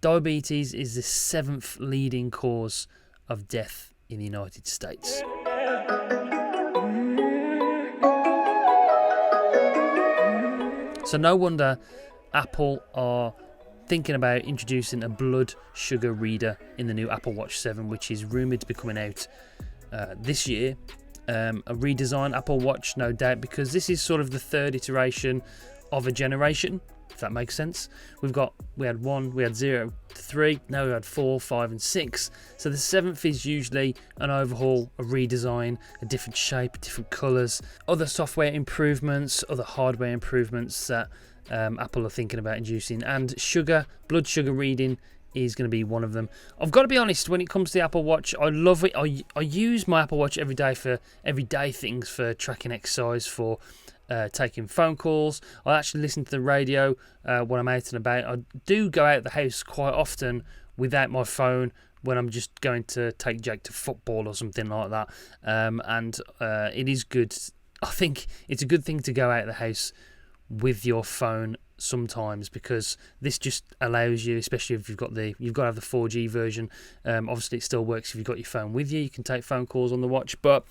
Diabetes is the 7th leading cause of death in the United States. So no wonder Apple are thinking about introducing a blood sugar reader in the new Apple Watch 7, which is rumoured to be coming out this year. A redesigned Apple Watch, no doubt, because this is sort of the third iteration of a generation, if that makes sense. We had 1, we had 0 to 3, now we had 4, 5 and 6. So the 7th is usually an overhaul, a redesign, a different shape, different colours, other software improvements, other hardware improvements that Apple are thinking about introducing, and blood sugar reading is going to be one of them. I've got to be honest, when it comes to the Apple Watch, I love it. I use my Apple Watch every day for everyday things, for tracking exercise, for taking phone calls. I actually listen to the radio when I'm out and about. I do go out of the house quite often without my phone when I'm just going to take Jake to football or something like that. And it is good. I think it's a good thing to go out of the house with your phone sometimes, because this just allows you, especially if you've got to have the 4G version. Obviously it still works if you've got your phone with you can take phone calls on the watch, but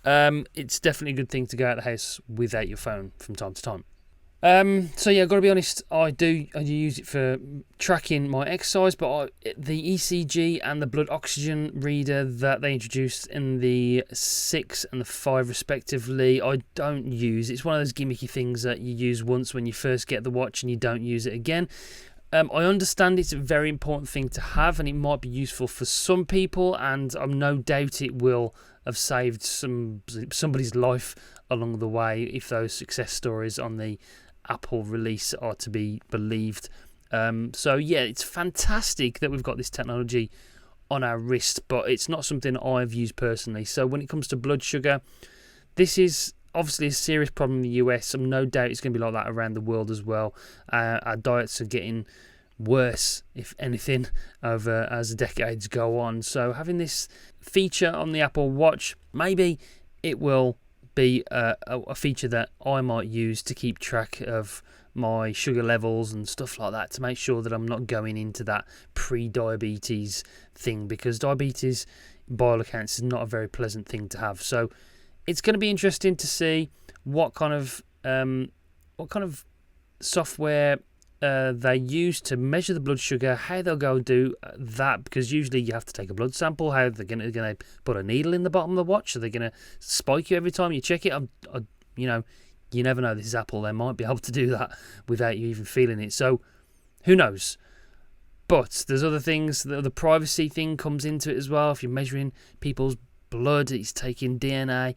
it's definitely a good thing to go out of the house without your phone from time to time. So yeah, I've got to be honest, I do use it for tracking my exercise, but the ECG and the blood oxygen reader that they introduced in the 6 and the 5 respectively, I don't use. It's one of those gimmicky things that you use once when you first get the watch and you don't use it again. I understand it's a very important thing to have, and it might be useful for some people, and I'm no doubt it will have saved somebody's life along the way if those success stories on the Apple release are to be believed. So yeah, it's fantastic that we've got this technology on our wrist, but it's not something I've used personally. So when it comes to blood sugar, this is obviously a serious problem in the US. I'm no doubt it's going to be like that around the world as well. Our diets are getting worse, if anything, over as the decades go on. So having this feature on the Apple Watch, maybe it will be a feature that I might use to keep track of my sugar levels and stuff like that, to make sure that I'm not going into that pre-diabetes thing, because diabetes, by all accounts, is not a very pleasant thing to have. So it's going to be interesting to see what kind of software they use to measure the blood sugar, how they'll go do that, because usually you have to take a blood sample. How they're going to put a needle in the bottom of the watch? Are they going to spike you every time you check it? You never know. This is Apple. They might be able to do that without you even feeling it. So who knows? But there's other things. The privacy thing comes into it as well. If you're measuring people's blood, it's taking DNA.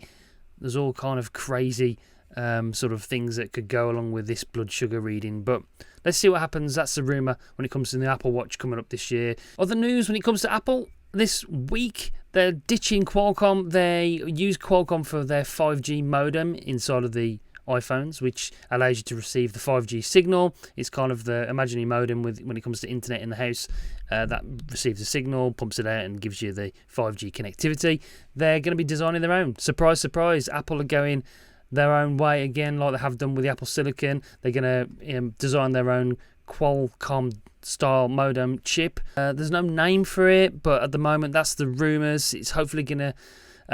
There's all kind of crazy sort of things that could go along with this blood sugar reading, but let's see what happens. That's the rumour when it comes to the Apple Watch coming up this year. Other news when it comes to Apple this week, they're ditching Qualcomm. They use Qualcomm for their 5G modem inside of the iPhones, which allows you to receive the 5G signal. It's kind of the imaginary modem when it comes to internet in the house that receives a signal, pumps it out and gives you the 5G connectivity. They're going to be designing their own. Surprise, surprise, Apple are going their own way again, like they have done with the Apple Silicon. They're going to design their own Qualcomm style modem chip. There's no name for it, but at the moment that's the rumours. It's hopefully going to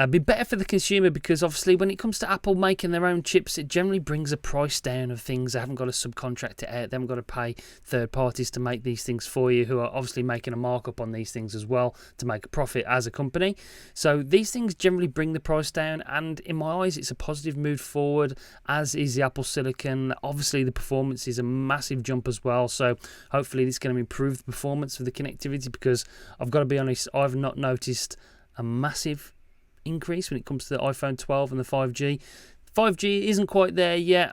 be better for the consumer, because obviously when it comes to Apple making their own chips, it generally brings the price down of things. They haven't got to subcontract it out. They haven't got to pay third parties to make these things for you, who are obviously making a markup on these things as well to make a profit as a company. So these things generally bring the price down, and in my eyes it's a positive move forward, as is the Apple Silicon. Obviously the performance is a massive jump as well, so hopefully this is going to improve the performance of the connectivity, because I've got to be honest, I've not noticed a massive increase when it comes to the iPhone 12 and the 5G. 5G isn't quite there yet.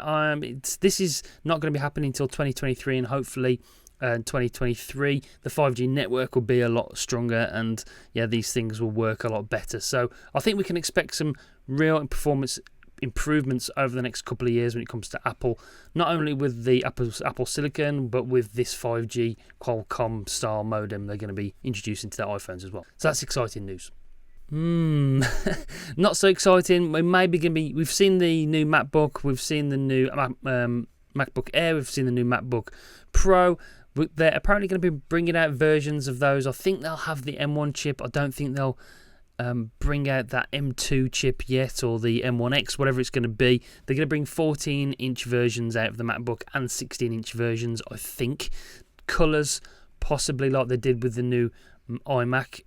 This is not going to be happening until 2023, and hopefully 2023 the 5G network will be a lot stronger, and yeah, these things will work a lot better. So I think we can expect some real performance improvements over the next couple of years when it comes to Apple, not only with the Apple Silicon, but with this 5G Qualcomm style modem they're going to be introducing to their iPhones as well. So that's exciting news. Not so exciting. We've seen the new MacBook, we've seen the new MacBook Air, we've seen the new MacBook Pro. They're apparently going to be bringing out versions of those. I think they'll have the M1 chip. I don't think they'll bring out that M2 chip yet, or the M1X, whatever it's going to be. They're going to bring 14-inch versions out of the MacBook and 16-inch versions, I think. Colours, possibly like they did with the new iMac.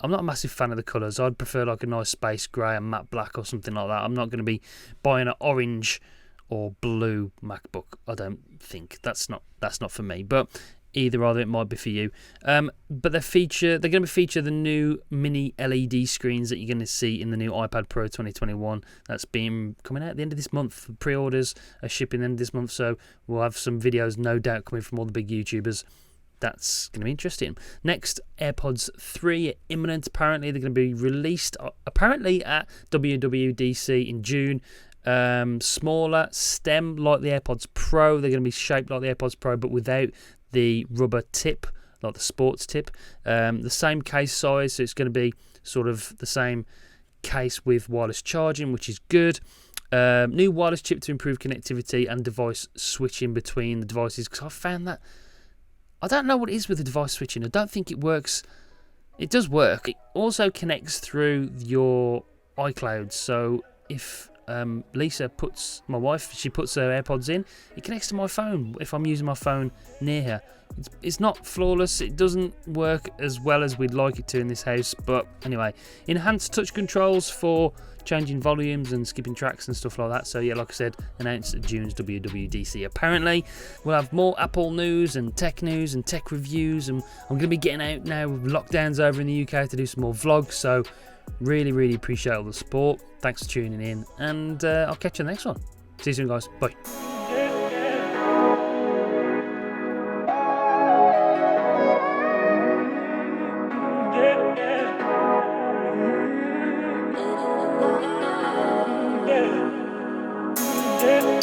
I'm not a massive fan of the colours. I'd prefer like a nice space grey and matte black or something like that. I'm not going to be buying an orange or blue MacBook. I don't think that's not for me. But either or, it might be for you. But they're going to feature the new mini LED screens that you're going to see in the new iPad Pro 2021. That's coming out at the end of this month. Pre-orders are shipping at the end of this month, so we'll have some videos no doubt coming from all the big YouTubers. That's going to be interesting. Next, AirPods 3 imminent. Apparently, they're going to be released apparently at WWDC in June. Smaller stem like the AirPods Pro. They're going to be shaped like the AirPods Pro, but without the rubber tip, like the sports tip. The same case size, so it's going to be sort of the same case with wireless charging, which is good. New wireless chip to improve connectivity and device switching between the devices, because I found that I don't know what it is with the device switching. I don't think it works. It does work. It also connects through your iCloud. So if Lisa my wife, she puts her AirPods in, it connects to my phone if I'm using my phone near her. It's not flawless. It doesn't work as well as we'd like it to in this house. But anyway, enhanced touch controls for changing volumes and skipping tracks and stuff like that. So yeah, like I said, announced at June's WWDC. Apparently, we'll have more Apple news and tech reviews, and I'm going to be getting out now with lockdowns over in the UK to do some more vlogs. So really appreciate all the support. Thanks for tuning in, and I'll catch you on the next one. See you soon, guys. Bye. Yeah.